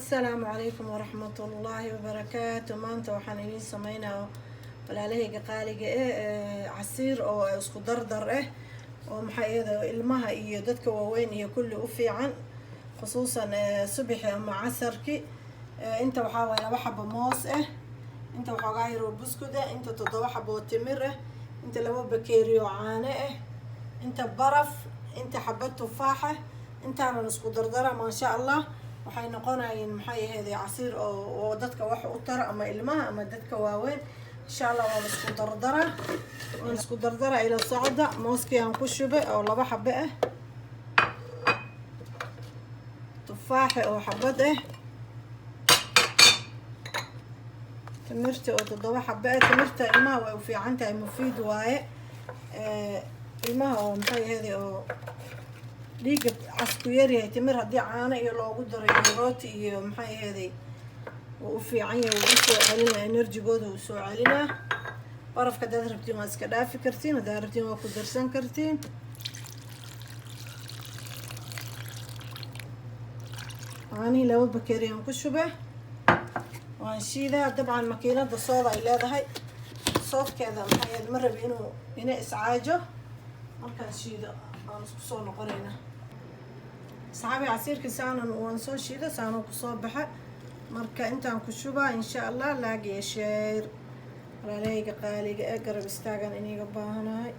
السلام عليكم ورحمة الله وبركاته. maanta waxaan idin sameynaa walaalahayga qaaliga casiir oo isku dardar oo maxay ilmaha iyo dadka waaweyn iyo kulli u fiican khusuusan subaxi ama casarki. inta waxaa waay 2 xabo moos inta waxoogaa yar oo buskud inta 7 xabo timir inta 2 bakeeri oo caano inta baraf inta xabad tufaax intaana isku dardara ma sha Allah. waxay noqonayeen maxay ahayd casiir oo dadka wax u tar ama ilmaha ama dadka waaweyn insha Allah waa isku dardara ila socda. mooskii aan ku shubay oo 2 xabo tufaax oo xabad timirta oo 7 xabo timirta ilmaha way u fiican tahay mufiid waaye ilmaha oo maxay ahayd oo dhiiga casku yaryahay timir haddii caano iyo loogu daray rooti iyo maxay ahayd u fiican yahay uu soo celinaa enerjigooda uu soo celinaa. barafka dad rabtiin waa iska dhaafi kartiin, hadaa rabtiin waa ku darsan kartiin. caanihi 2 bakeeri aan ku shubay waan shiidaa. dabcan makiinada sooda ay leedahay soodkeeda maxay ahayd ma rabi inuu iscaajo markaan shiido aan isku soo noqonayna. saxaabi casiirka saanan waan soo shiido saanan ku soo baxa marka intaan ku shubaa insha Allah laag iyo sheer walaalahayga qaaliga garab istaagan iniga baahanahay.